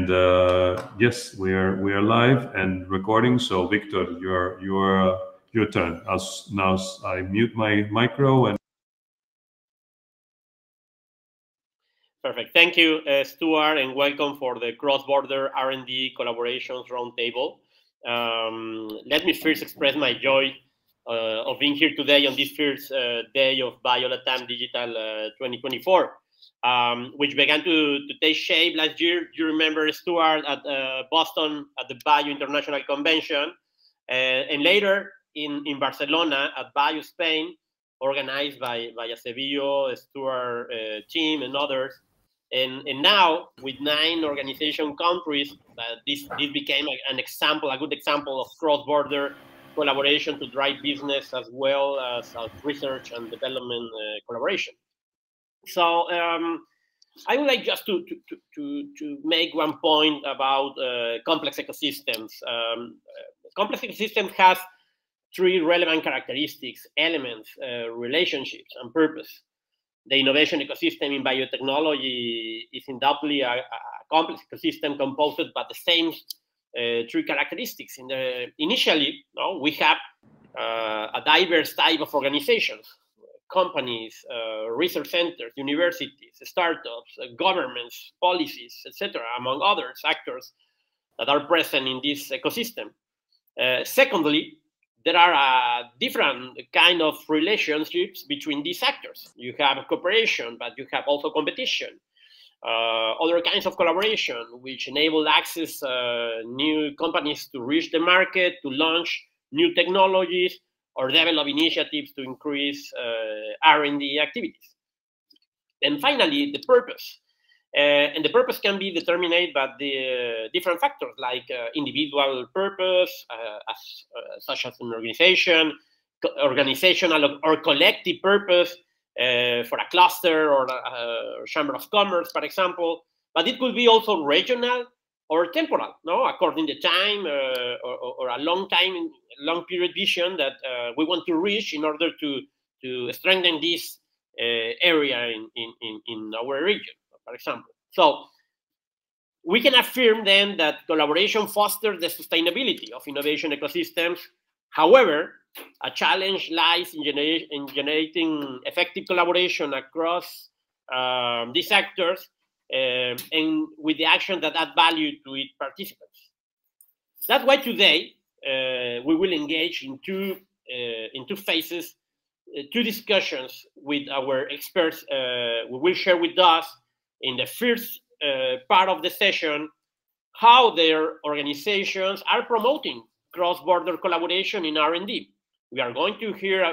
And yes, we are live and recording. So Victor, your turn. Now I mute my micro and. Perfect. Thank you, Stuart, and welcome for the cross-border R&D collaborations roundtable. Let me first express my joy of being here today on this first day of BioLatam Digital 2024, which began to take shape last year. You remember, Stuart, at Boston at the Bio International Convention, and later in Barcelona at Bio Spain, organized by Acevillo, Stuart team, and others. And now, with 9 organization countries, this became a good example of cross-border collaboration to drive business as well as research and development collaboration. So I would like just to make one point about complex ecosystems. Complex ecosystems has 3 relevant characteristics, elements, relationships, and purpose. The innovation ecosystem in biotechnology is undoubtedly a complex ecosystem composed by the same 3 characteristics. Initially, we have a diverse type of organizations, companies, research centers, universities, startups, governments, policies, etc., among other actors that are present in this ecosystem. Secondly, there are different kind of relationships between these actors. You have cooperation, but you have also competition. Other kinds of collaboration, which enable access new companies to reach the market, to launch new technologies, or develop initiatives to increase R&D activities. And finally, the purpose. And the purpose can be determined by the different factors like individual purpose, such as an organizational or collective purpose for a cluster or a chamber of commerce, for example. But it could be also regional or temporal, according to time or a long period vision that we want to reach in order to strengthen this area in our region, for example. So we can affirm then that collaboration fosters the sustainability of innovation ecosystems. However, a challenge lies in generating effective collaboration across these actors and with the action that add value to its participants. That's why today we will engage in two phases, 2 discussions with our experts. We will share with us in the first part of the session how their organizations are promoting cross-border collaboration in R&D. We are going to hear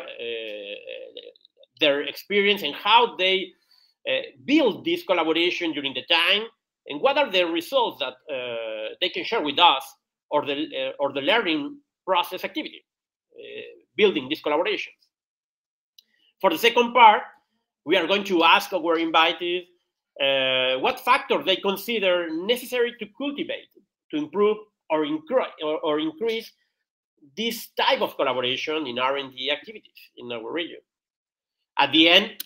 their experience and how they build this collaboration during the time, and what are the results that they can share with us, or the learning process activity, building these collaborations. For the second part, we are going to ask our invitees what factors they consider necessary to cultivate, to improve or increase this type of collaboration in R&D activities in our region. At the end,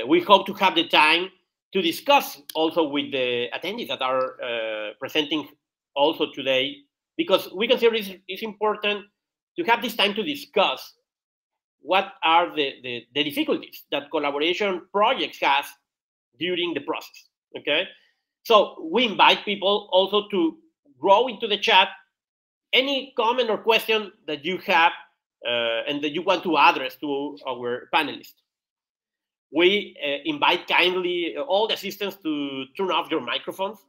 we hope to have the time to discuss also with the attendees that are presenting also today, because we consider it's important to have this time to discuss what are the difficulties that collaboration projects has during the process, okay? So we invite people also to grow into the chat any comment or question that you have and that you want to address to our panelists. We invite kindly all the assistants to turn off your microphones.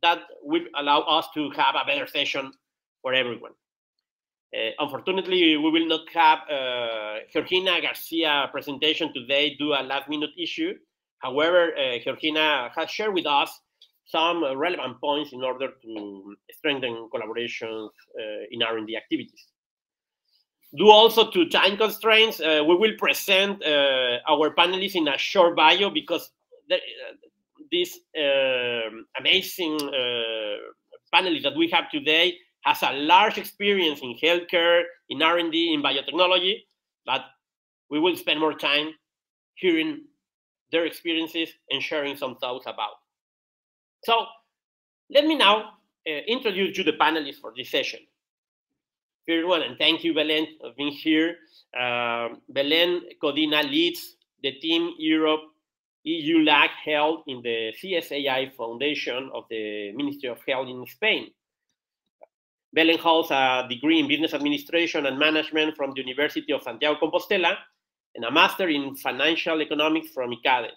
That will allow us to have a better session for everyone. Unfortunately, we will not have Georgina Garcia presentation today due to a last-minute issue. However, Georgina has shared with us some relevant points in order to strengthen collaborations in R&D activities. Due also to time constraints, we will present our panelists in a short bio, because this amazing panelist that we have today has a large experience in healthcare, in R&D, in biotechnology, but we will spend more time hearing their experiences and sharing some thoughts about. So Let me now introduce you the panelists for this session. First one, and thank you, Belén, for being here. Belén Codina leads the Team Europe EU LAC held in the CSAI Foundation of the Ministry of Health in Spain. Belén holds a degree in Business Administration and Management from the University of Santiago Compostela and a master in Financial Economics from ICADE.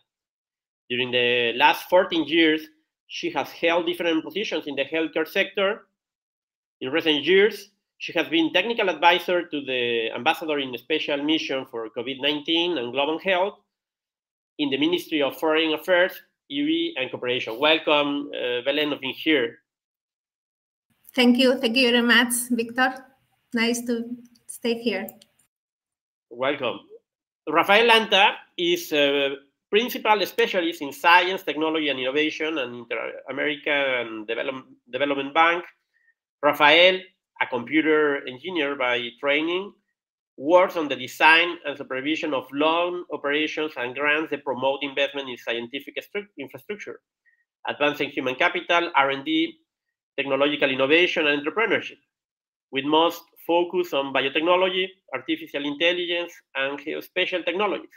During the last 14 years, she has held different positions in the healthcare sector. In recent years, she has been technical advisor to the ambassador in the special mission for COVID-19 and global health in the Ministry of Foreign Affairs, UE, and Cooperation. Welcome, Belén, of being here. Thank you very much, Victor. Nice to stay here. Welcome. Rafael Lanta is a principal specialist in science, technology, and innovation and Inter-American Development Bank. Rafael, a computer engineer by training, works on the design and supervision of loan operations and grants that promote investment in scientific infrastructure, advancing human capital, R&D, technological innovation, and entrepreneurship, with most focus on biotechnology, artificial intelligence, and geospatial technologies.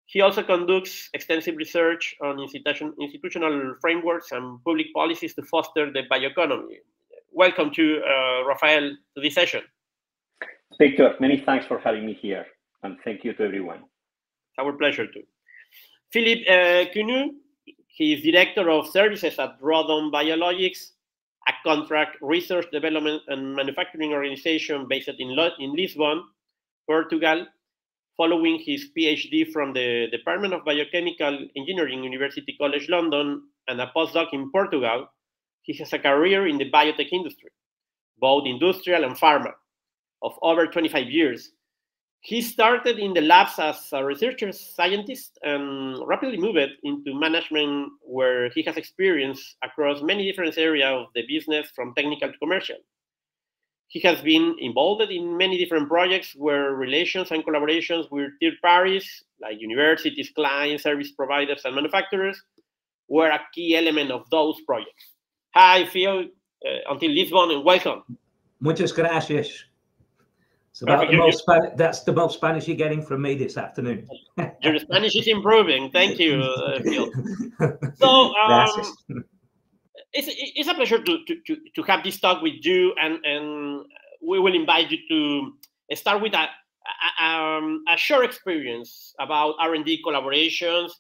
He also conducts extensive research on institutional frameworks and public policies to foster the bioeconomy. Welcome to Rafael to this session. Victor, many thanks for having me here, and thank you to everyone. It's our pleasure too. Philippe Cunu, he is Director of Services at Rodon Biologics, a contract research development and manufacturing organization based in Lisbon, Portugal. Following his PhD from the Department of Biochemical Engineering, University College London, and a postdoc in Portugal, he has a career in the biotech industry, both industrial and pharma, of over 25 years. He started in the labs as a researcher scientist and rapidly moved into management, where he has experience across many different areas of the business, from technical to commercial. He has been involved in many different projects where relations and collaborations with third parties, like universities, clients, service providers, and manufacturers, were a key element of those projects. Hi, Phil, until Lisbon, and welcome. Muchas gracias. It's about that's the most Spanish you're getting from me this afternoon. Your Spanish is improving. Thank you, Phil. So it's a pleasure to have this talk with you, and we will invite you to start with a short experience about R&D collaborations,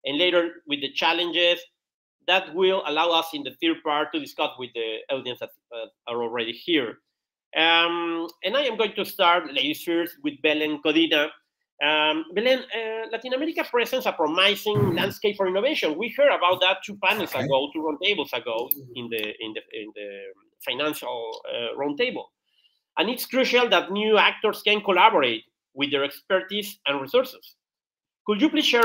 and later with the challenges that will allow us in the third part to discuss with the audience that are already here. And I am going to start, ladies first, with Belén Codina. Belén, Latin America presents a promising landscape for innovation. We heard about that two roundtables ago in the financial roundtable. And it's crucial that new actors can collaborate with their expertise and resources. Could you please share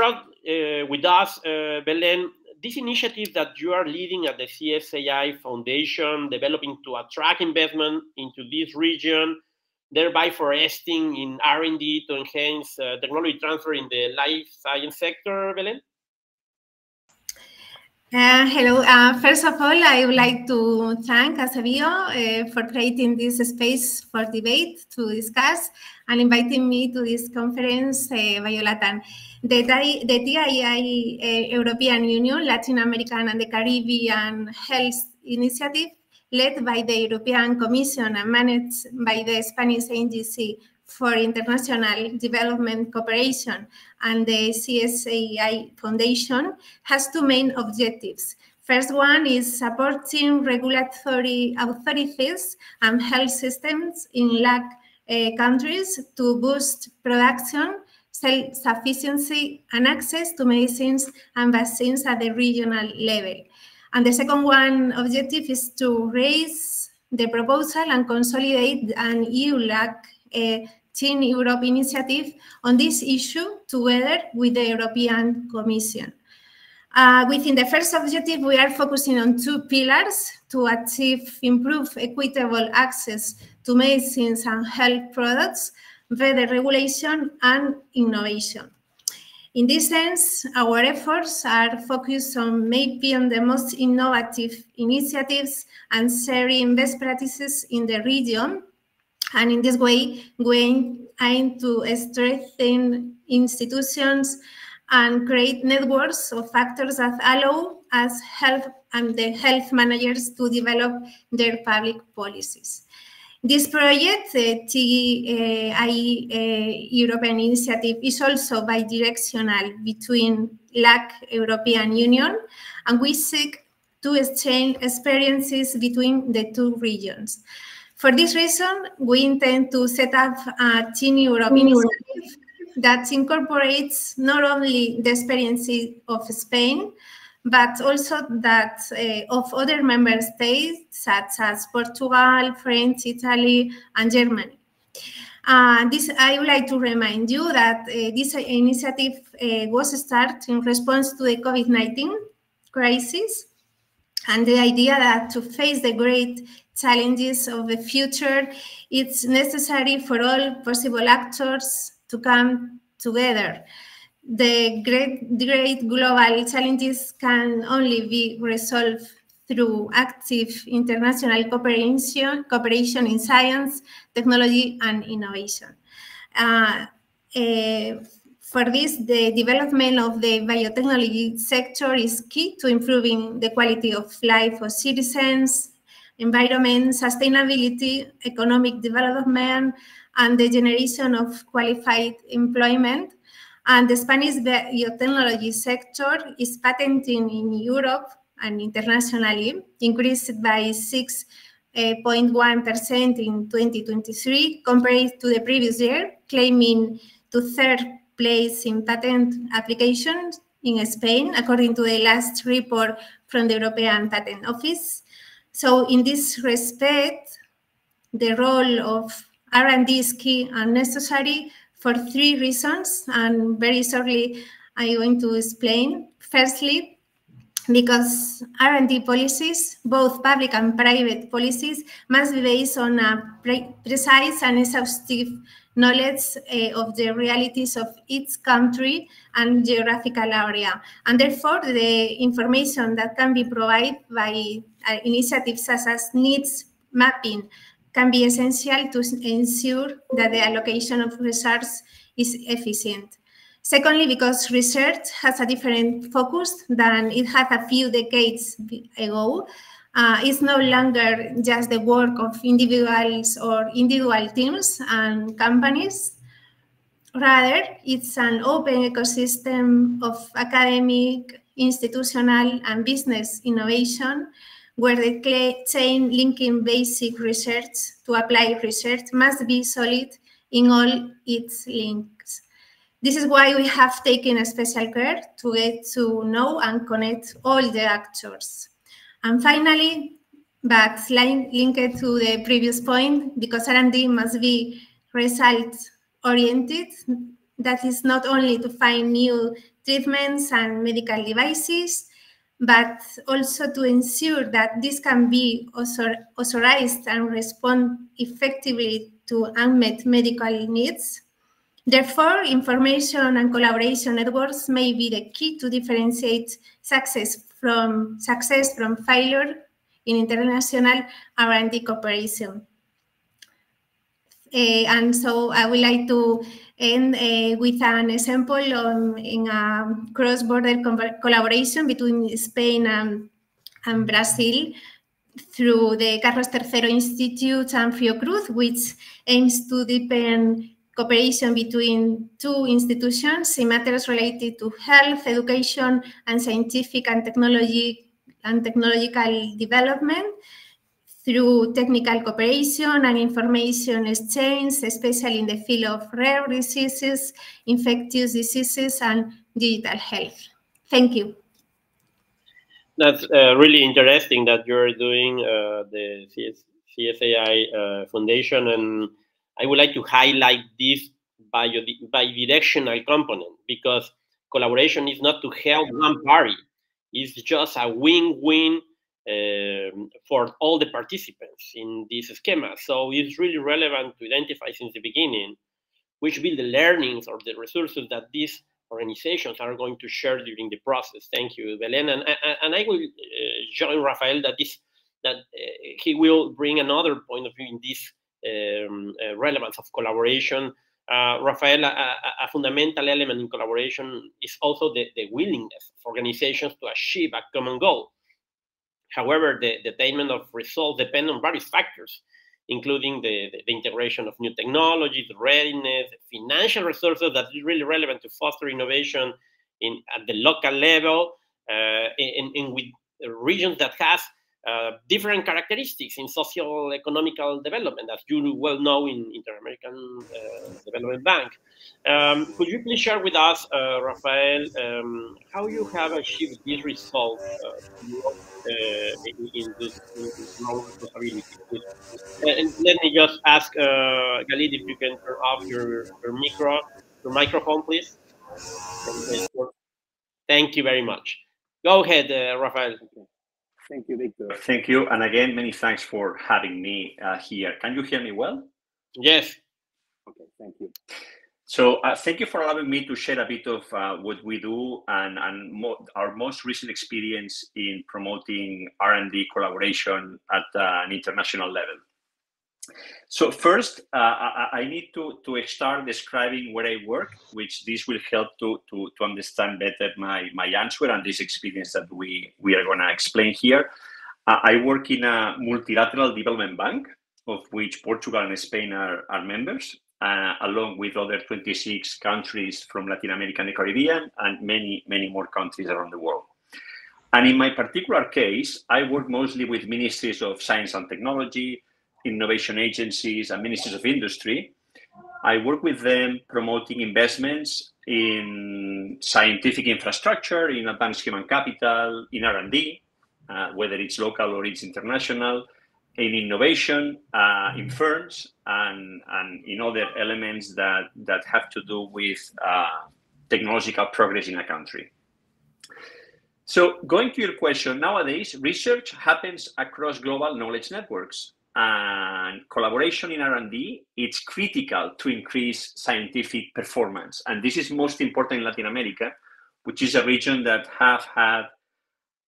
with us, Belén, these initiatives that you are leading at the CSAI Foundation, developing to attract investment into this region, thereby foresting in R&D to enhance technology transfer in the life science sector, Belén? Hello. First of all, I would like to thank Acebio for creating this space for debate to discuss and inviting me to this conference, BioLatam. The TII European Union, Latin American and the Caribbean Health Initiative, led by the European Commission and managed by the Spanish Agency for International Development Cooperation and the CSAI Foundation, has two main objectives. First one is supporting regulatory authorities and health systems in LAC countries to boost production, self-sufficiency, and access to medicines and vaccines at the regional level. And the second one objective is to raise the proposal and consolidate an EU-LAC Team Europe initiative on this issue together with the European Commission. Within the first objective, we are focusing on two pillars to achieve improved equitable access to medicines and health products, better regulation and innovation. In this sense, our efforts are focused on making the most innovative initiatives and sharing best practices in the region. And in this way, we aim to strengthen institutions and create networks of actors that allow us health and the health managers to develop their public policies. This project, the TI European initiative, is also bidirectional between LAC European Union, and we seek to exchange experiences between the two regions. For this reason, we intend to set up a Team Europe initiative that incorporates not only the experiences of Spain, but also that of other member states such as Portugal, France, Italy, and Germany. I would like to remind you that this initiative was started in response to the COVID-19 crisis, and the idea that to face the great challenges of the future, it's necessary for all possible actors to come together. The great global challenges can only be resolved through active international cooperation in science, technology, and innovation. For this, the development of the biotechnology sector is key to improving the quality of life of citizens, environment, sustainability, economic development, and the generation of qualified employment. And the Spanish biotechnology sector is patenting in Europe and internationally, increased by 6.1% in 2023 compared to the previous year, claiming to third place in patent applications in Spain, according to the last report from the European Patent Office. So in this respect, the role of R&D is key and necessary for three reasons, and very shortly I'm going to explain. Firstly, because R&D policies, both public and private policies, must be based on a precise and exhaustive knowledge of the realities of each country and geographical area. And therefore, the information that can be provided by initiatives such as needs mapping can be essential to ensure that the allocation of resources is efficient. Secondly, because research has a different focus than it had a few decades ago. It's no longer just the work of individuals or individual teams and companies. Rather, it's an open ecosystem of academic, institutional, and business innovation, where the chain linking basic research to applied research must be solid in all its links. This is why we have taken a special care to get to know and connect all the actors. And finally, but linked to the previous point, because R&D must be result-oriented, that is not only to find new treatments and medical devices, but also to ensure that this can be authorized and respond effectively to unmet medical needs. Therefore, information and collaboration networks may be the key to differentiate success from failure in international R&D cooperation. And so I would like to end with an example in a cross-border collaboration between Spain and Brazil through the Carlos III Institute and Fiocruz, which aims to deepen cooperation between two institutions in matters related to health, education, and scientific and technological development through technical cooperation and information exchange, especially in the field of rare diseases, infectious diseases, and digital health. Thank you. That's really interesting that you're doing the CSAI Foundation, and I would like to highlight this bidirectional component, because collaboration is not to help one party. It's just a win-win for all the participants in this schema. So it's really relevant to identify since the beginning which will be the learnings or the resources that this organizations are going to share during the process. Thank you, Belen. And I will join Rafael that he will bring another point of view in this relevance of collaboration. Rafael, a fundamental element in collaboration is also the willingness of organizations to achieve a common goal. However, the attainment of results depend on various factors, including the integration of new technologies, the readiness, financial resources that is really relevant to foster innovation at the local level, in with regions that has different characteristics in socio-economical development, as you well know in Inter-American Development Bank. Could you please share with us, Rafael, how you have achieved these results in this role responsibility? And let me just ask Galit if you can turn off your microphone, please. Thank you very much. Go ahead, Rafael. Thank you, Victor. Thank you. And again, many thanks for having me here. Can you hear me well? Yes. Okay, thank you. So thank you for allowing me to share a bit of what we do and our most recent experience in promoting R&D collaboration at an international level. So first, I need to start describing where I work, which this will help to understand better my answer and this experience that we are going to explain here. I work in a multilateral development bank, of which Portugal and Spain are members, along with other 26 countries from Latin America and the Caribbean, and many more countries around the world. And in my particular case, I work mostly with ministries of science and technology, innovation agencies, and ministries of industry. I work with them promoting investments in scientific infrastructure, in advanced human capital, in R&D, whether it's local or it's international, in innovation, in firms, and in other elements that have to do with technological progress in a country. So going to your question, nowadays, research happens across global knowledge networks. And collaboration in R&D, it's critical to increase scientific performance. And this is most important in Latin America, which is a region that have had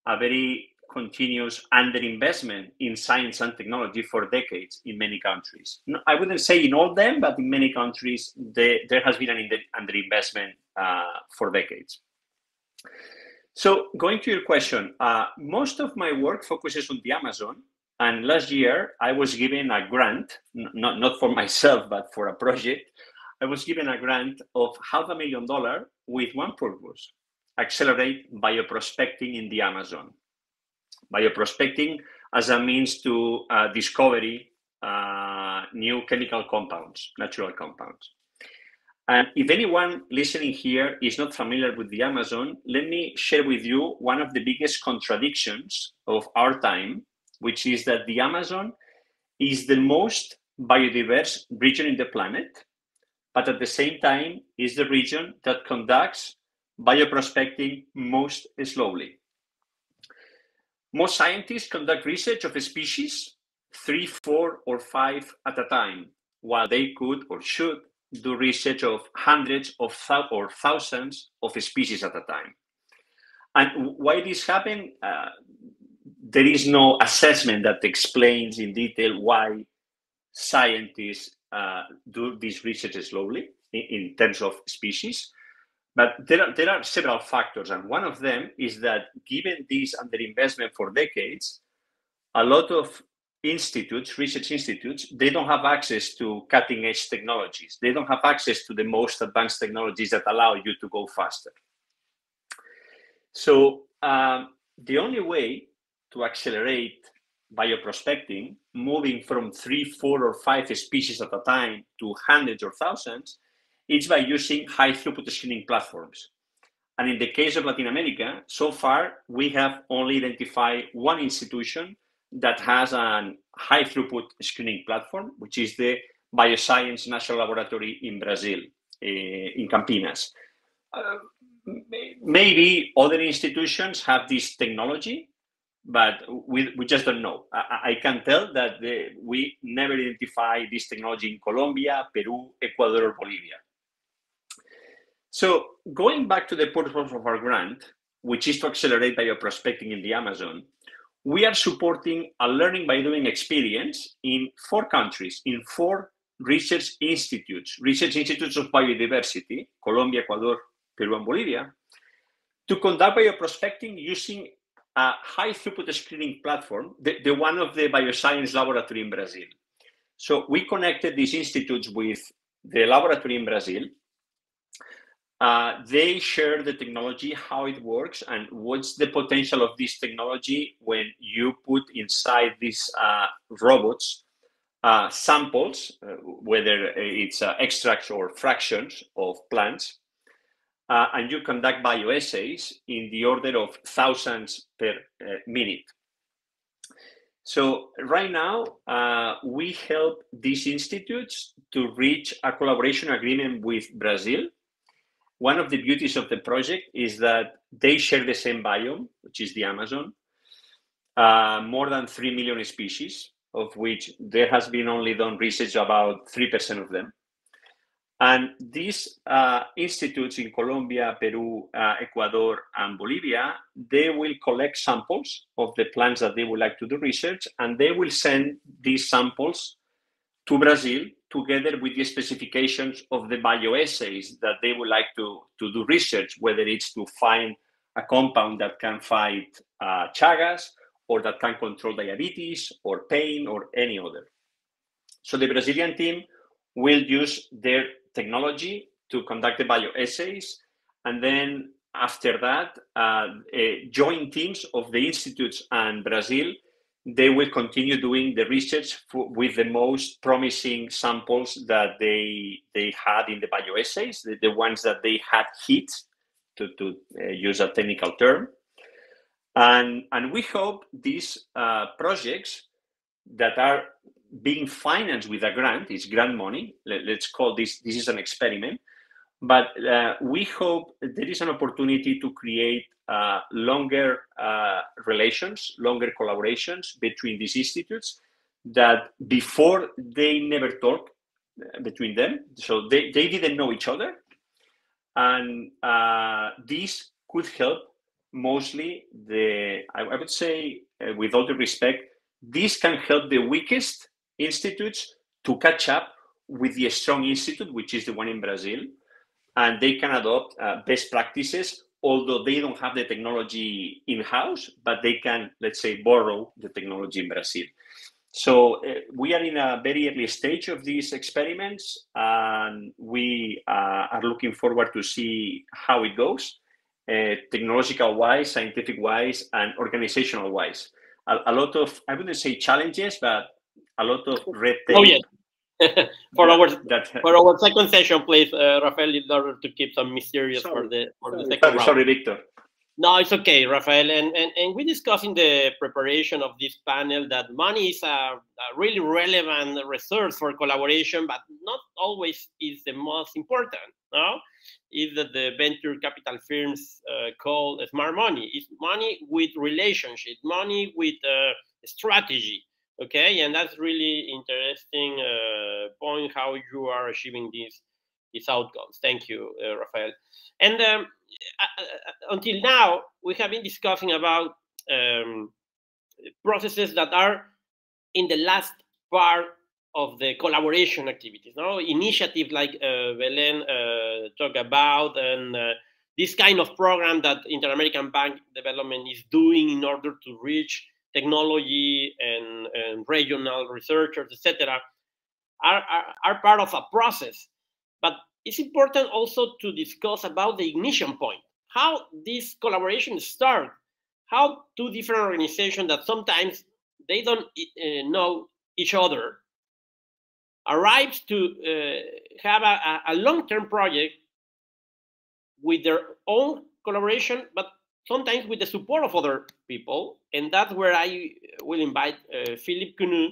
a very continuous underinvestment in science and technology for decades in many countries. I wouldn't say in all of them, but in many countries, there has been an underinvestment for decades. So going to your question, most of my work focuses on the Amazon. And last year, I was given a grant, not for myself, but for a project. I was given a grant of $500,000 with one purpose: accelerate bioprospecting in the Amazon. Bioprospecting as a means to discovery new chemical compounds, natural compounds. And if anyone listening here is not familiar with the Amazon, let me share with you one of the biggest contradictions of our time, which is that the Amazon is the most biodiverse region in the planet, but at the same time is the region that conducts bioprospecting most slowly. Most scientists conduct research of a species 3, 4, or 5 at a time, while they could or should do research of hundreds of or thousands of species at a time. And why this happened? There is no assessment that explains in detail why scientists do this research slowly in terms of species. But there are several factors, and one of them is that given this underinvestment for decades, a lot of institutes, research institutes, they don't have access to cutting-edge technologies. They don't have access to the most advanced technologies that allow you to go faster. So the only way to accelerate bioprospecting, moving from 3, 4, or 5 species at a time to hundreds or thousands, is by using high throughput screening platforms. And in the case of Latin America, so far, we have only identified one institution that has a high throughput screening platform, which is the Bioscience National Laboratory in Brazil, in Campinas. Maybe other institutions have this technology, but we just don't know. I can tell that we never identify this technology in Colombia, Peru, Ecuador, or Bolivia. So going back to the purpose of our grant, which is to accelerate bioprospecting in the Amazon, we are supporting a learning by doing experience in 4 countries, in 4 research institutes of biodiversity, Colombia, Ecuador, Peru, and Bolivia, to conduct bioprospecting using a high throughput screening platform, the one of the bioscience laboratory in Brazil. So we connected these institutes with the laboratory in Brazil. They share the technology, how it works, and what's the potential of this technology when you put inside these robots samples, whether it's extracts or fractions of plants, and you conduct bioassays in the order of thousands per minute. So right now, we help these institutes to reach a collaboration agreement with Brazil. One of the beauties of the project is that they share the same biome, which is the Amazon, more than 3 million species, of which there has been only done research about 3% of them. And these institutes in Colombia, Peru, Ecuador, and Bolivia, they will collect samples of the plants that they would like to do research, and they will send these samples to Brazil together with the specifications of the bioassays that they would like to do research, whether it's to find a compound that can fight Chagas, or that can control diabetes, or pain, or any other. So the Brazilian team will use their technology to conduct the bioassays, and then after that, joint teams of the institutes and Brazil, they will continue doing the research with the most promising samples that they had in the bioassays, the ones that they had hit, to use a technical term. And we hope these projects that are being financed with a grant, it's grant money, let's call this is an experiment, but we hope there is an opportunity to create longer relations, longer collaborations between these institutes that before they never talk between them. So they didn't know each other. And this could help mostly I would say, with all due respect, this can help the weakest institutes to catch up with the strong institute, which is the one in Brazil, and they can adopt best practices, although they don't have the technology in-house, but they can, let's say, borrow the technology in Brazil. So we are in a very early stage of these experiments, and we are looking forward to see how it goes, technological-wise, scientific-wise, and organizational-wise. A lot of, I wouldn't say challenges, but a lot of red tape. Oh, yeah. For our second session, please, Rafael, in order to keep some mysterious for the second round. Sorry, Victor. No, it's okay, Rafael. And we discussed in the preparation of this panel that money is a really relevant resource for collaboration, but not always is the most important. No, is that the venture capital firms call smart money. It's money with relationship, money with strategy. Okay, and that's really interesting point how you are achieving these outcomes. Thank you, Rafael. And until now, we have been discussing about processes that are in the last part of the collaboration activities. No, initiatives like Belén talked about, and this kind of program that Inter-American Bank Development is doing in order to reach technology and regional researchers, etc., are part of a process. But it's important also to discuss about the ignition point, how this collaboration start, how two different organizations that sometimes they don't know each other arrives to have a long-term project with their own collaboration, but sometimes with the support of other people. And that's where I will invite Philippe Quenu,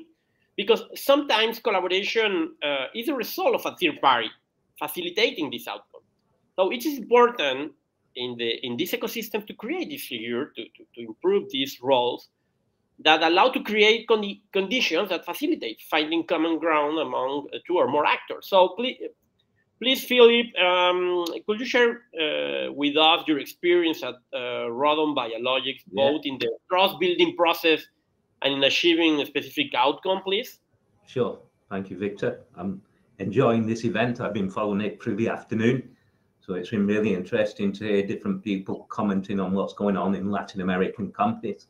because sometimes collaboration is a result of a third party facilitating this outcome. So it is important in this ecosystem to create this figure, to improve these roles that allow to create conditions that facilitate finding common ground among two or more actors. So please, Please, Philip, could you share with us your experience at Rodon Biologics, both in the trust-building process and in achieving a specific outcome, please? Sure. Thank you, Victor. I'm enjoying this event. I've been following it through the afternoon. So it's been really interesting to hear different people commenting on what's going on in Latin American companies.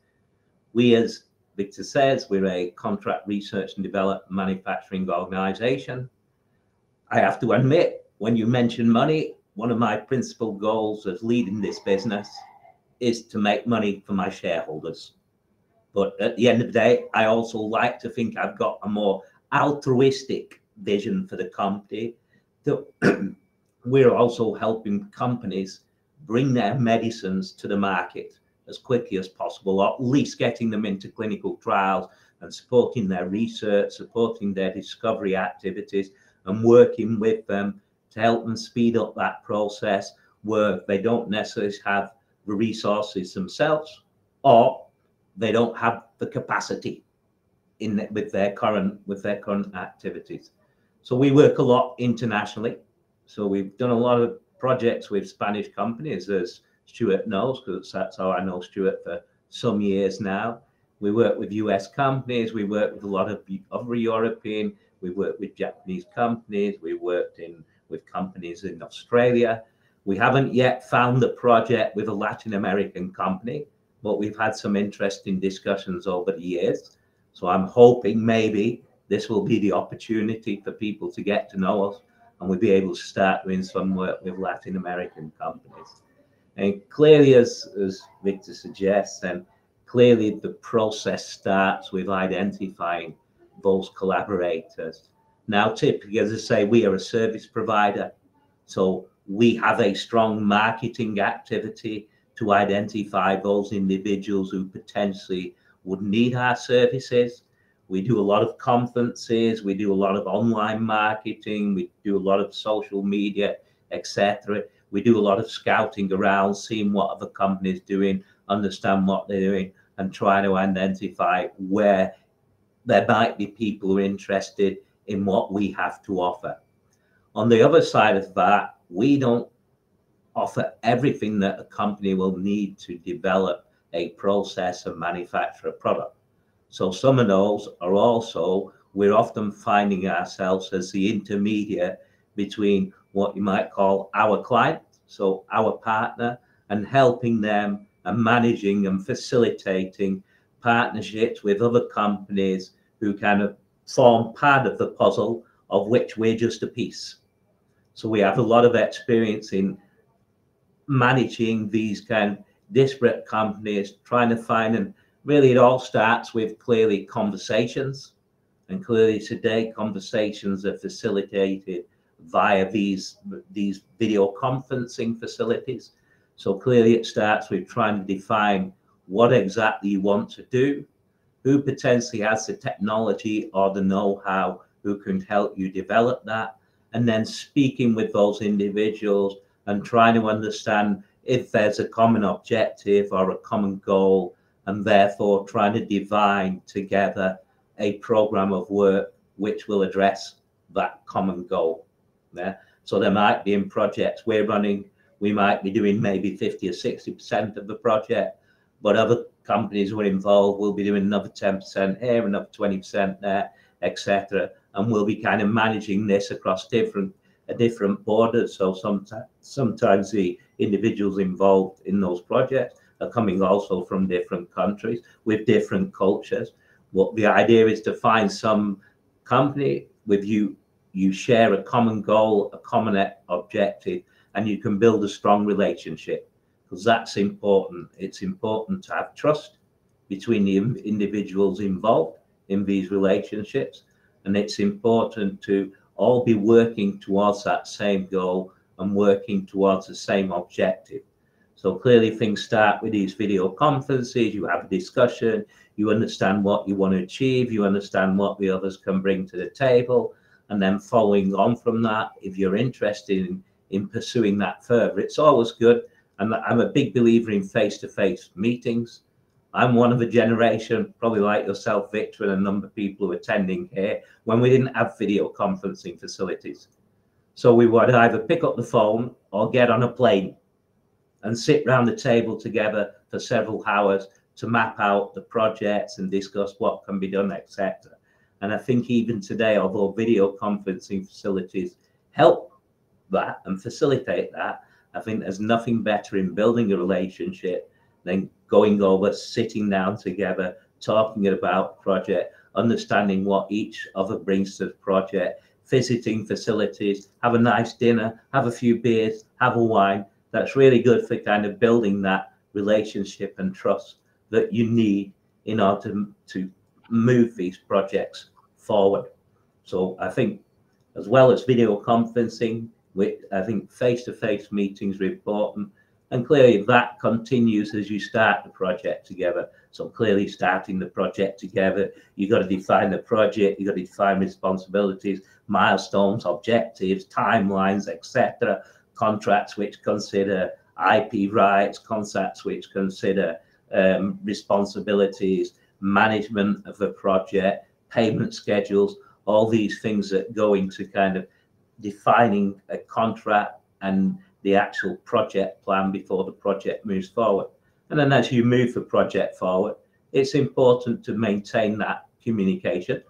We, as Victor says, we're a contract research and development manufacturing organization. I have to admit, when you mention money, one of my principal goals as leading this business is to make money for my shareholders. But at the end of the day, I also like to think I've got a more altruistic vision for the company. We're also helping companies bring their medicines to the market as quickly as possible, or at least getting them into clinical trials and supporting their research, supporting their discovery activities, and working with them to help them speed up that process where they don't necessarily have the resources themselves, or they don't have the capacity with their current activities. So we work a lot internationally. So we've done a lot of projects with Spanish companies, as Stuart knows, because that's how I know Stuart for some years now. We work with US companies. We work with a lot of other European. We work with Japanese companies. We worked with companies in Australia. We haven't yet found a project with a Latin American company, but we've had some interesting discussions over the years. So I'm hoping maybe this will be the opportunity for people to get to know us, and we'll be able to start doing some work with Latin American companies. And clearly, as Victor suggests, and clearly the process starts with identifying those collaborators. Now, typically, as I say, we are a service provider, so we have a strong marketing activity to identify those individuals who potentially would need our services. We do a lot of conferences, we do a lot of online marketing, we do a lot of social media, etc. We do a lot of scouting around, seeing what other companies doing, understand what they're doing, and try to identify where there might be people who are interested in what we have to offer. On the other side of that, we don't offer everything that a company will need to develop a process and manufacture a product. So some of those are also, we're often finding ourselves as the intermediate between what you might call our client, so our partner, and helping them and managing and facilitating partnerships with other companies who kind of form part of the puzzle of which we're just a piece. So we have a lot of experience in managing these kind of disparate companies, trying to find, and really it all starts with clearly conversations. And clearly today conversations are facilitated via these video conferencing facilities. So clearly it starts with trying to define what exactly you want to do, who potentially has the technology or the know-how who can help you develop that, and then speaking with those individuals and trying to understand if there's a common objective or a common goal, and therefore trying to divine together a program of work which will address that common goal. Yeah? So there might be in projects we're running, we might be doing maybe 50 or 60% of the project, but other companies who are involved will be doing another 10% here, another 20% there, etc. And we'll be kind of managing this across different borders. So sometimes the individuals involved in those projects are coming also from different countries with different cultures. What the idea is to find some company with you share a common goal, a common objective, and you can build a strong relationship, because that's important. It's important to have trust between the individuals involved in these relationships, and it's important to all be working towards that same goal and working towards the same objective. So clearly things start with these video conferences, you have a discussion, you understand what you want to achieve, you understand what the others can bring to the table, and then following on from that, if you're interested in pursuing that further, it's always good. And I'm a big believer in face-to-face meetings. I'm one of a generation, probably like yourself, Victor, and a number of people who are attending here, when we didn't have video conferencing facilities. So we would either pick up the phone or get on a plane and sit round the table together for several hours to map out the projects and discuss what can be done, etc. And I think even today, although video conferencing facilities help that and facilitate that, I think there's nothing better in building a relationship than going over, sitting down together, talking about project, understanding what each other brings to the project, visiting facilities, have a nice dinner, have a few beers, have a wine. That's really good for kind of building that relationship and trust that you need in order to move these projects forward. So I think, as well as video conferencing, I think face-to-face meetings are important, and clearly that continues as you start the project together. So clearly starting the project together, you've got to define the project, you've got to define responsibilities, milestones, objectives, timelines, etc. Contracts which consider IP rights, contracts which consider responsibilities, management of the project, payment schedules, all these things that go into kind of defining a contract and the actual project plan before the project moves forward. And then as you move the project forward, it's important to maintain that communication.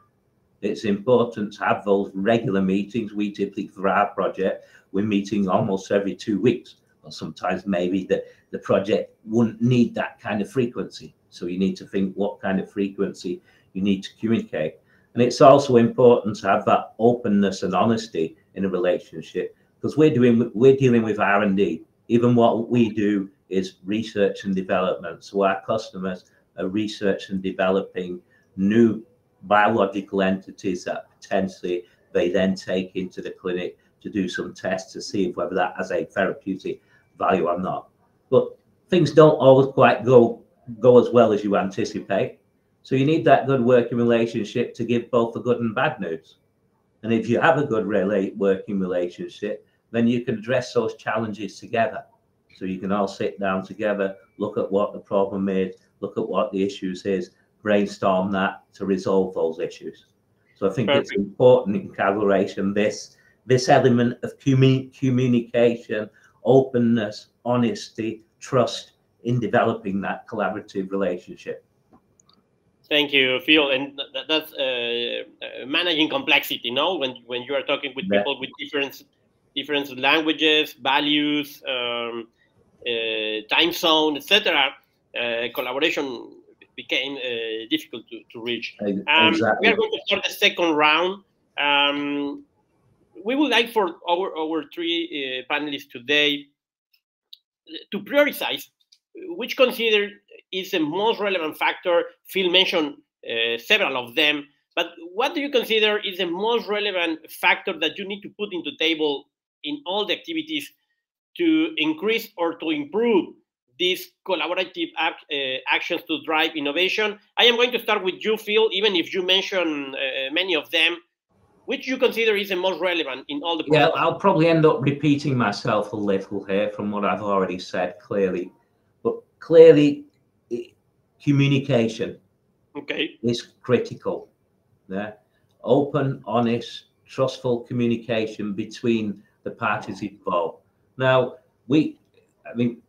It's important to have those regular meetings. We typically, for our project, we're meeting almost every 2 weeks. Or sometimes maybe the project wouldn't need that kind of frequency. So you need to think what kind of frequency you need to communicate. And it's also important to have that openness and honesty in a relationship, because we're dealing with R&D. Even what we do is research and development. So our customers are research and developing new biological entities that potentially they then take into the clinic to do some tests to see whether that has a therapeutic value or not. But things don't always quite go as well as you anticipate. So you need that good working relationship to give both the good and bad news. And if you have a good working relationship, then you can address those challenges together. So you can all sit down together, look at what the problem is, look at what the issues is, brainstorm that to resolve those issues. So I think It's important in collaboration, this element of communication, openness, honesty, trust in developing that collaborative relationship. Thank you, Phil. And that's managing complexity, no? When you are talking with people with different languages, values, time zone, etc., collaboration became difficult to reach. Exactly. We are going to start the second round. We would like for our three panelists today to prioritize which consider is the most relevant factor. Phil mentioned several of them, but what do you consider is the most relevant factor that you need to put into the table in all the activities to increase or to improve these collaborative actions to drive innovation? I am going to start with you, Phil, even if you mentioned many of them. Which you consider is the most relevant in all the process? Yeah, I'll probably end up repeating myself a little here from what I've already said clearly. But clearly, communication is critical. Yeah? Open, honest, trustful communication between the parties involved. Now,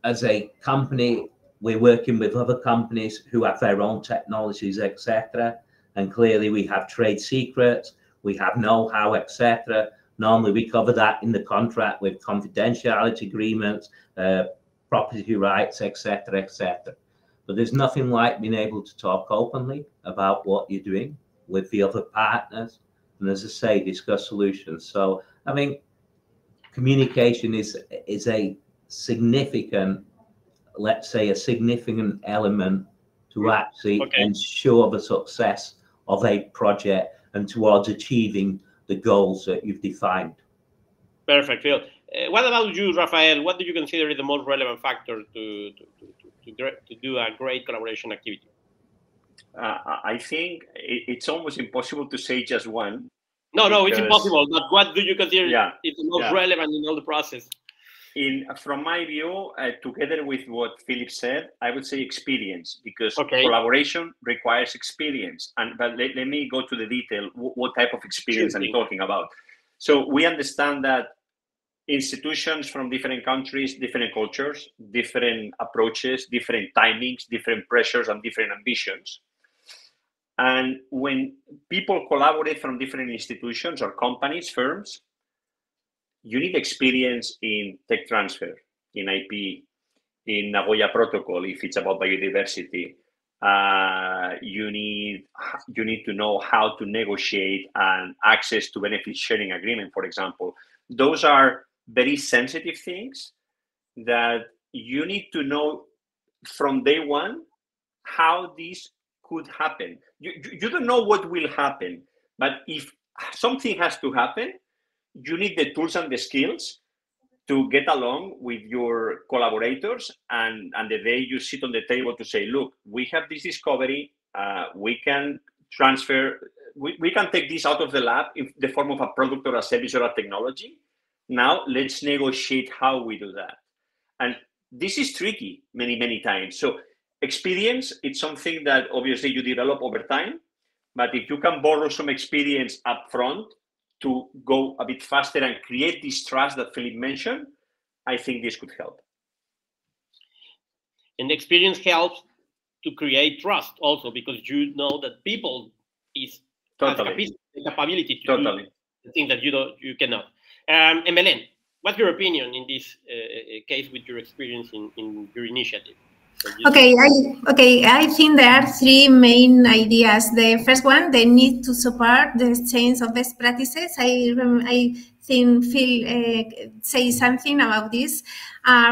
as a company, we're working with other companies who have their own technologies, etc. And clearly, we have trade secrets. We have know-how, etc. Normally, we cover that in the contract with confidentiality agreements, property rights, etc., etc. But there's nothing like being able to talk openly about what you're doing with the other partners, and as I say, discuss solutions. So, I mean, communication is a significant, let's say, a significant element to actually ensure the success of a project and towards achieving the goals that you've defined. Perfect, Phil. What about you, Rafael? What do you consider the most relevant factor to do a great collaboration activity? I think it's almost impossible to say just one. No, it's impossible. But what do you consider is the most relevant in all the process? From my view, together with what Philip said, I would say experience, because collaboration requires experience. But let me go to the detail. What type of experience I'm talking about? So we understand that institutions from different countries, different cultures, different approaches, different timings, different pressures, and different ambitions. And when people collaborate from different institutions or companies, firms, you need experience in tech transfer, in IP, in Nagoya Protocol, if it's about biodiversity. You need to know how to negotiate and access to benefit sharing agreement, for example. Those are very sensitive things that you need to know from day one how this could happen. You don't know what will happen, but if something has to happen, you need the tools and the skills to get along with your collaborators, and the day you sit on the table to say, look, we have this discovery, we can transfer, we can take this out of the lab in the form of a product or a service or a technology. Now let's negotiate how we do that. And this is tricky many times. So experience, it's something that obviously you develop over time, but if you can borrow some experience up front to go a bit faster and create this trust that Philip mentioned, I think this could help. And the experience helps to create trust also, because you know that people have the capability to do the things that you cannot. And Belén, what's your opinion in this case with your experience in your initiative? Okay, I think there are three main ideas. The first one, they need to support the exchange of best practices. I think Phil say something about this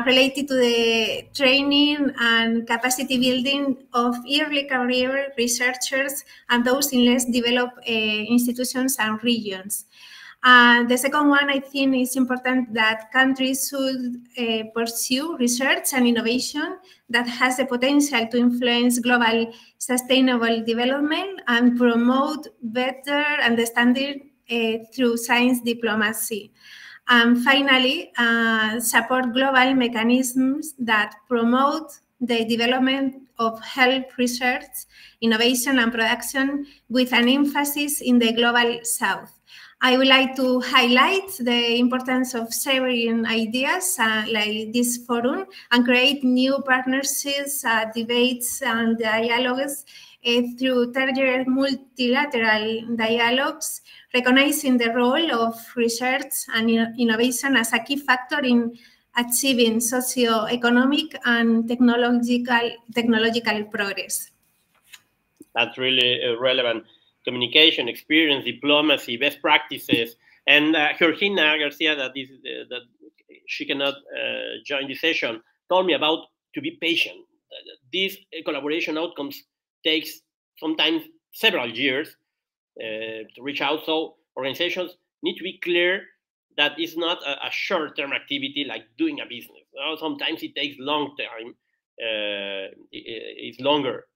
related to the training and capacity building of early career researchers and those in less developed institutions and regions. The second one, I think it's important that countries should pursue research and innovation that has the potential to influence global sustainable development and promote better understanding through science diplomacy. And finally, support global mechanisms that promote the development of health research, innovation and production with an emphasis in the global south. I would like to highlight the importance of sharing ideas like this forum and create new partnerships, debates and dialogues through targeted multilateral dialogues, recognizing the role of research and innovation as a key factor in achieving socio-economic and technological progress. That's really relevant. Communication, experience, diplomacy, best practices, and Georgina Garcia, that she cannot join the session, told me about to be patient. These collaboration outcomes takes sometimes several years to reach out. So organizations need to be clear that it's not a short-term activity like doing a business. Sometimes it takes long time. It's longer.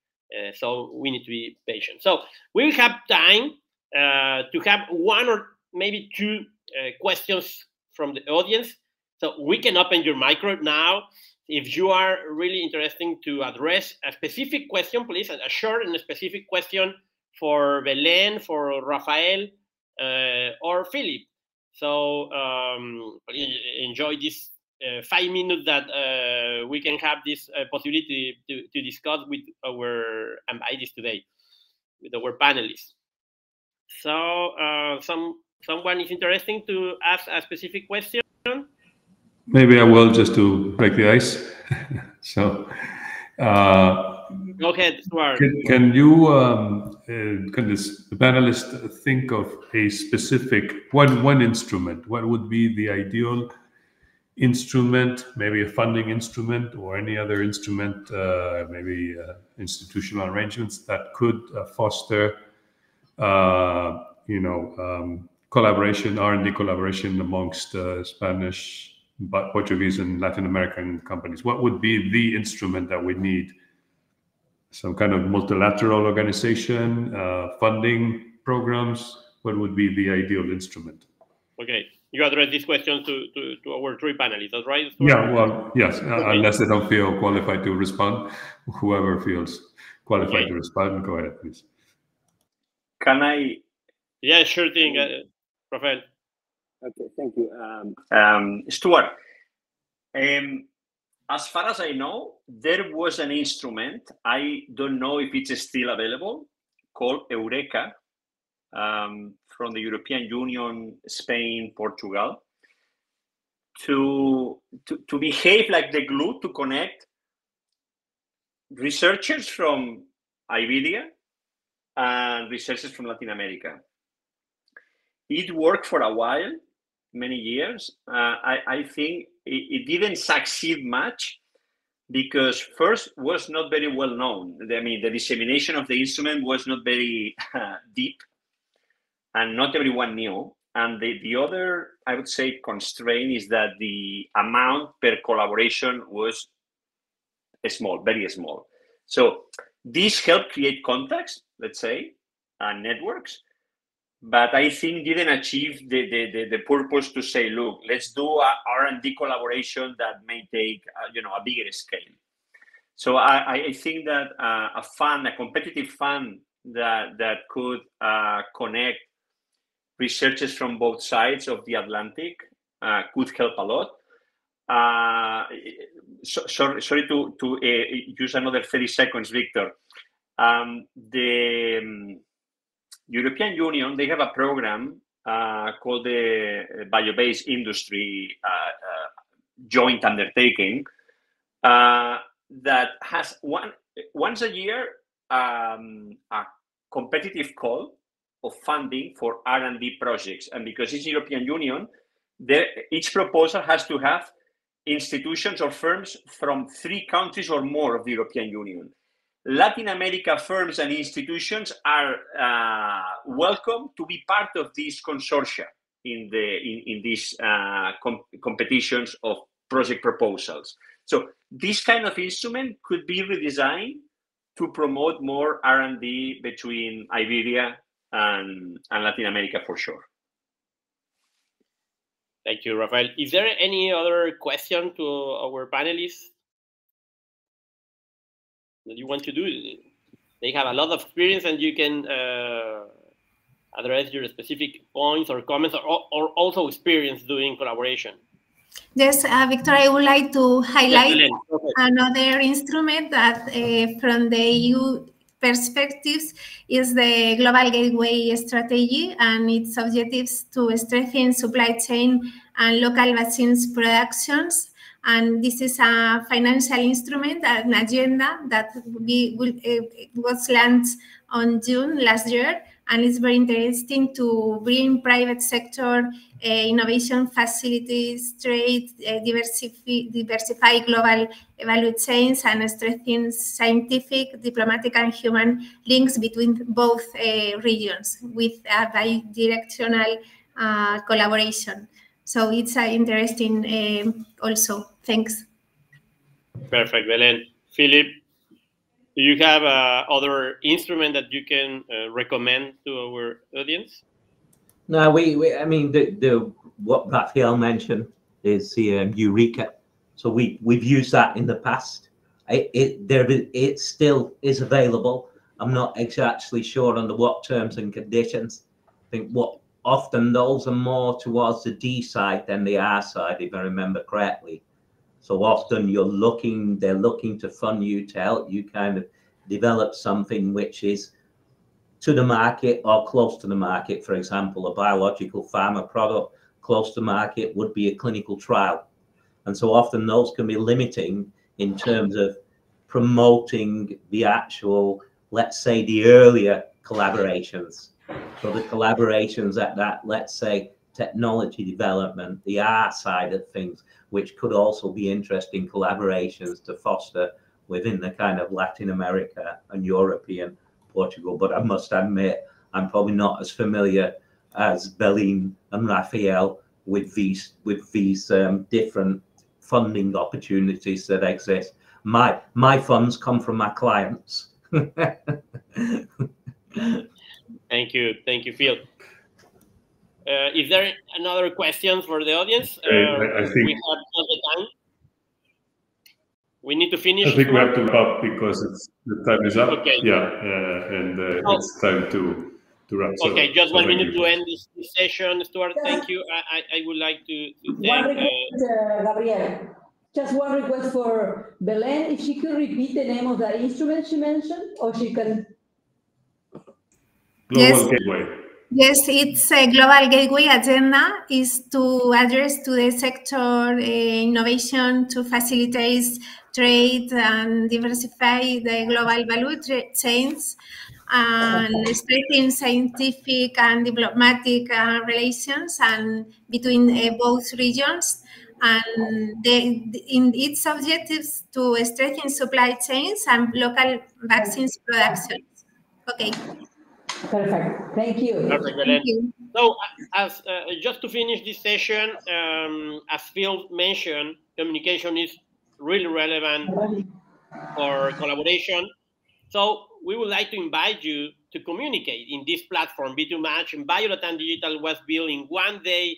So we need to be patient. So we'll have time to have one or maybe two questions from the audience. So we can open your micro now. If you are really interested to address a specific question, please, a short and a specific question for Belén, for Rafael, or Philip. So enjoy this 5 minutes that we can have this possibility to discuss with our invited today, with our panelists. So someone is interested to ask a specific question? Maybe I will, just to break the ice. So go ahead, Stuart. Can you, can the panelist think of a specific one instrument? What would be the ideal instrument, maybe a funding instrument or any other instrument, maybe institutional arrangements that could foster, collaboration, R&D collaboration amongst Spanish, Portuguese, and Latin American companies? What would be the instrument that we need? Some kind of multilateral organization, funding programs? What would be the ideal instrument? Okay. You address this question to our three panelists, that's right? Yeah, well, yes, okay. Unless they don't feel qualified to respond. Whoever feels qualified to respond, go ahead, please. Can I? Yeah, sure thing, Rafael. Okay, thank you. Stuart, as far as I know, there was an instrument, I don't know if it's still available, called Eureka, from the European Union, Spain, Portugal, to behave like the glue to connect researchers from Iberia and researchers from Latin America. It worked for a while, many years. I think it didn't succeed much because first was not very well known. I mean, the dissemination of the instrument was not very deep and not everyone knew. And the other, I would say, constraint is that the amount per collaboration was small, very small. So this helped create contacts, let's say, and networks, but I think didn't achieve the purpose to say, look, let's do a R&D collaboration that may take a bigger scale. So I think that a competitive fund that could connect researchers from both sides of the Atlantic could help a lot. Sorry to use another 30 seconds, Victor. The European Union, they have a program called the Bio-Based Industry Joint Undertaking that has once a year a competitive call of funding for R&D projects. And because it's European Union, each proposal has to have institutions or firms from 3 countries or more of the European Union. Latin America firms and institutions are welcome to be part of this consortia in these competitions of project proposals. So this kind of instrument could be redesigned to promote more R&D between Iberia and Latin America for sure. Thank you, Rafael. Is there any other question to our panelists that you want to do? They have a lot of experience, and you can address your specific points or comments, or also experience doing collaboration. Yes, Victor, I would like to highlight another instrument that from the EU perspectives is the Global Gateway Strategy and its objectives to strengthen supply chain and local vaccines productions. And this is a financial instrument, an agenda that was launched on June last year, and it's very interesting to bring private sector innovation facilities, trade, diversify global value chains, and strengthen scientific, diplomatic, and human links between both regions with a bi-directional collaboration. So it's interesting also. Thanks. Perfect, Belen. Philip, do you have other instrument that you can recommend to our audience? No, I mean, what Rafael mentioned is the Eureka. So we've used that in the past. It still is available. I'm not exactly sure under what terms and conditions. I think often those are more towards the D side than the R side, if I remember correctly. So often they're looking to fund you to help you kind of develop something which is to the market or close to the market. For example, a biological pharma product close to market would be a clinical trial. And so often those can be limiting in terms of promoting the actual, let's say, the earlier collaborations. So the collaborations at that, let's say, technology development, the R side of things, which could also be interesting collaborations to foster within the kind of Latin America and European Portugal. But I must admit, I'm probably not as familiar as Belen and Rafael with these different funding opportunities that exist. My funds come from my clients. Thank you, Phil. Is there another question for the audience? I think we have the time. We need to finish. I think we have to wrap up because the time is up. Okay. Yeah, and it's time to Okay, just 1 minute to end this session, Stuart. Thank you. I would like to thank... One request, Gabriel. Just one request for Belen. If she could repeat the name of that instrument she mentioned, or she can... Global Gateway. Yes, it's a global gateway agenda is to address to the sector innovation to facilitate trade and diversify the global value chains and strengthen scientific and diplomatic relations and between both regions. And in its objectives to strengthen supply chains and local vaccines production. Okay. Perfect. Thank you. Perfect, Belen. So, as just to finish this session, as Phil mentioned, communication is really relevant for collaboration. So, we would like to invite you to communicate in this platform, B2Match, and BioLatam Digital was built in 1 day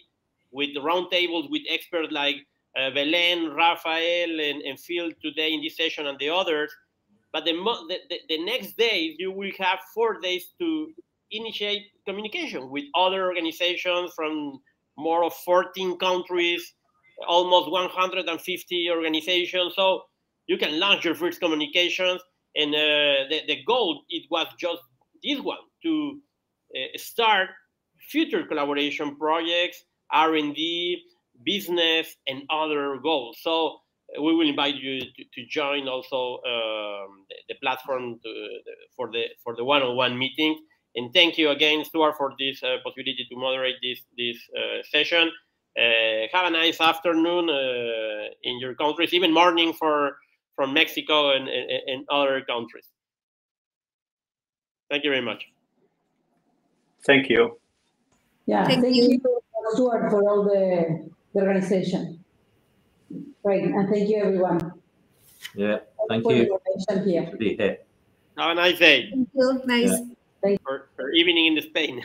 with roundtables with experts like Belen, Rafael, and Phil today in this session and the others. But the next day, you will have 4 days to initiate communication with other organizations from more of 14 countries, almost 150 organizations. So you can launch your first communications. And the goal, it was just this one, to start future collaboration projects, R&D, business, and other goals. So we will invite you to join also the platform for the one-on-one meeting. And thank you again, Stuart, for this possibility to moderate this session. Have a nice afternoon in your countries, even morning from Mexico and other countries. Thank you very much. Thank you. Yeah, thank you, Stuart, for all the organization. Great, and thank you, everyone. Yeah, thank for you. Your attention here. To be here. Have a nice day. Thank you. Nice. Yeah. Or evening in Spain.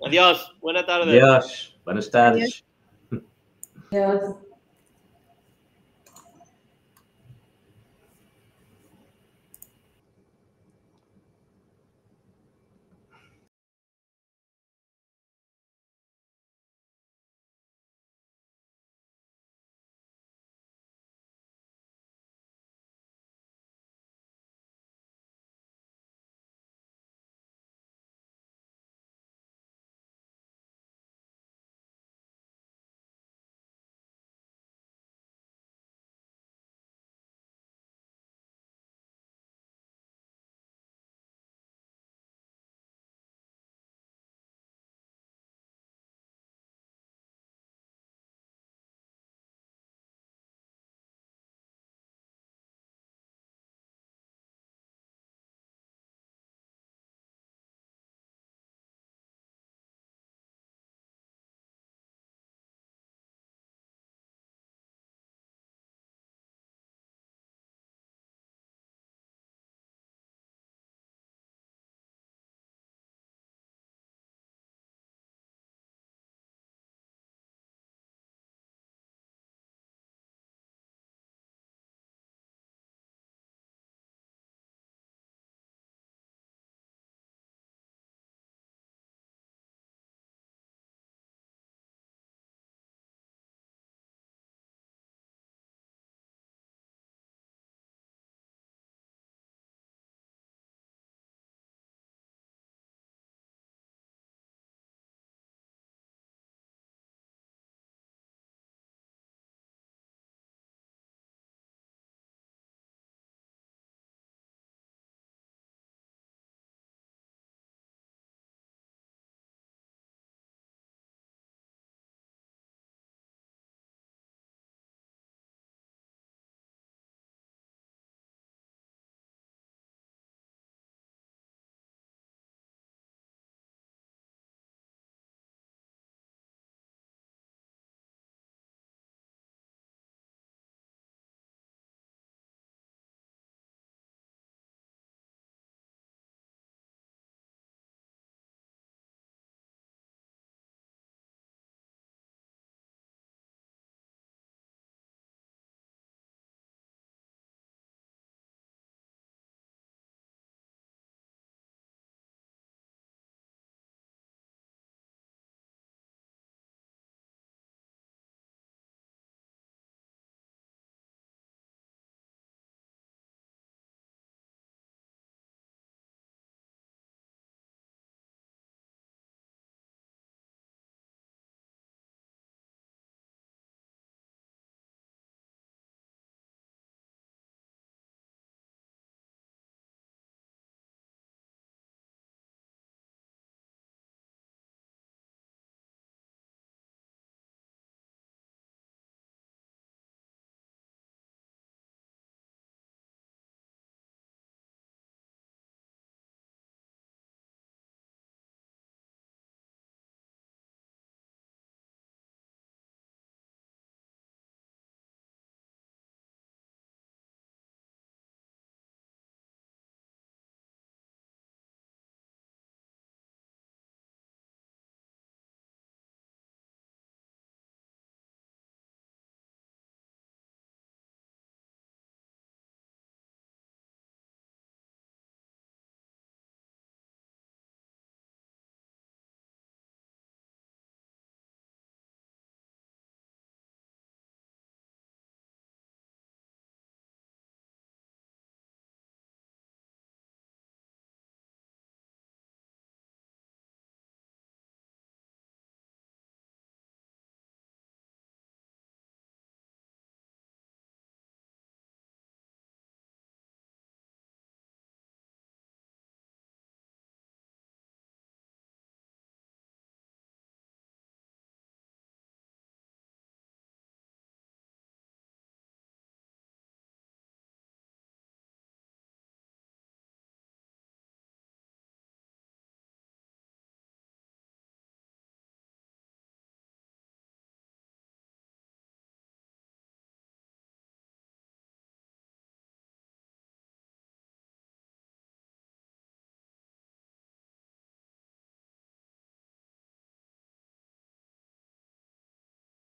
Adiós. Buenas tardes. Adiós. Buenas tardes. Yes.